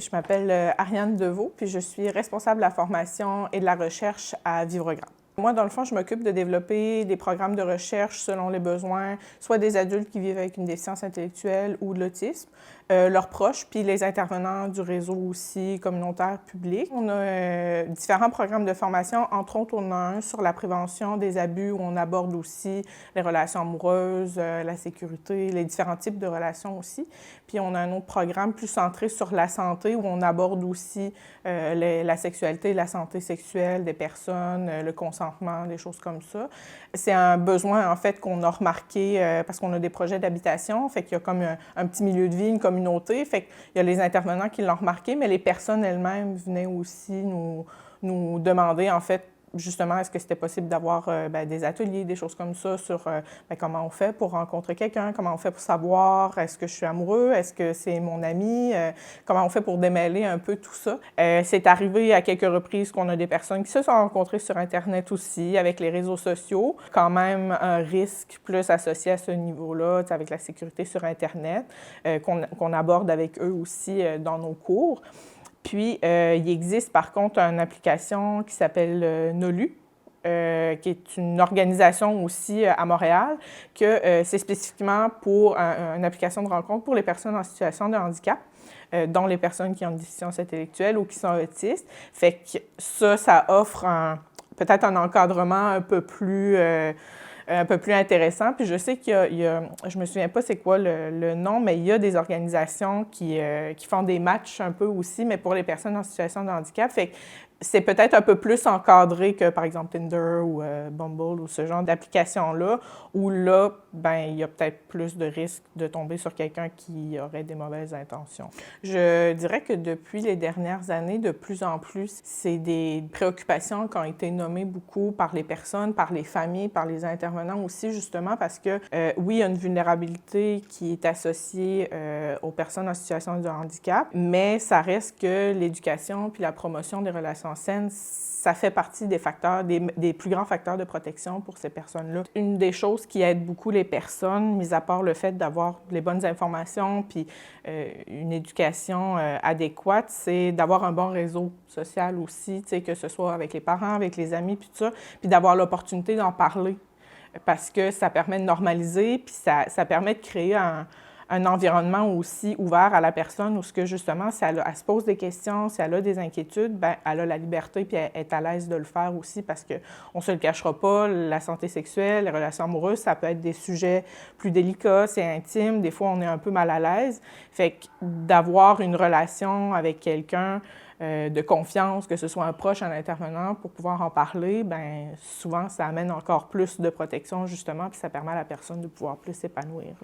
Je m'appelle Ariane Deveau, puis je suis responsable de la formation et de la recherche à Vivre Grand. Moi, dans le fond, je m'occupe de développer des programmes de recherche selon les besoins, soit des adultes qui vivent avec une déficience intellectuelle ou de l'autisme, leurs proches, puis les intervenants du réseau aussi communautaire public. On a différents programmes de formation, entre autres, on a un sur la prévention des abus où on aborde aussi les relations amoureuses, la sécurité, les différents types de relations aussi. Puis on a un autre programme plus centré sur la santé où on aborde aussi la sexualité, la santé sexuelle des personnes, le consentement, des choses comme ça. C'est un besoin, en fait, qu'on a remarqué parce qu'on a des projets d'habitation, fait qu'il y a comme un petit milieu de vie, une communauté, fait qu'il y a les intervenants qui l'ont remarqué, mais les personnes elles-mêmes venaient aussi nous demander, en fait, justement, est-ce que c'était possible d'avoir des ateliers, des choses comme ça sur comment on fait pour rencontrer quelqu'un, comment on fait pour savoir est-ce que je suis amoureux, est-ce que c'est mon ami, comment on fait pour démêler un peu tout ça. C'est arrivé à quelques reprises qu'on a des personnes qui se sont rencontrées sur Internet aussi, avec les réseaux sociaux. Quand même un risque plus associé à ce niveau-là, avec la sécurité sur Internet, qu'on aborde avec eux aussi dans nos cours. Puis, il existe par contre une application qui s'appelle Nolu, qui est une organisation aussi à Montréal, que c'est spécifiquement pour une application de rencontre pour les personnes en situation de handicap, dont les personnes qui ont une déficience intellectuelle ou qui sont autistes. Fait que ça offre peut-être un encadrement un peu plus intéressant. Puis je sais je me souviens pas c'est quoi le nom, mais il y a des organisations qui font des matchs un peu aussi, mais pour les personnes en situation de handicap. Fait que c'est peut-être un peu plus encadré que, par exemple, Tinder ou Bumble ou ce genre d'application-là, où là, il y a peut-être plus de risques de tomber sur quelqu'un qui aurait des mauvaises intentions. Je dirais que depuis les dernières années, de plus en plus, c'est des préoccupations qui ont été nommées beaucoup par les personnes, par les familles, par les intervenants aussi, justement, parce que, oui, il y a une vulnérabilité qui est associée aux personnes en situation de handicap, mais ça reste que l'éducation puis la promotion des relations saines, ça fait partie des facteurs, des plus grands facteurs de protection pour ces personnes-là. Une des choses qui aide beaucoup les personnes, mis à part le fait d'avoir les bonnes informations puis une éducation adéquate, c'est d'avoir un bon réseau social aussi, que ce soit avec les parents, avec les amis, puis tout ça, puis d'avoir l'opportunité d'en parler parce que ça permet de normaliser, puis ça permet de créer un environnement aussi ouvert à la personne où, justement, si elle se pose des questions, si elle a des inquiétudes, elle a la liberté puis elle est à l'aise de le faire aussi parce qu'on ne se le cachera pas, la santé sexuelle, les relations amoureuses, ça peut être des sujets plus délicats, c'est intime, des fois on est un peu mal à l'aise. Fait que d'avoir une relation avec quelqu'un de confiance, que ce soit un proche, un intervenant, pour pouvoir en parler, souvent ça amène encore plus de protection justement puis ça permet à la personne de pouvoir plus s'épanouir.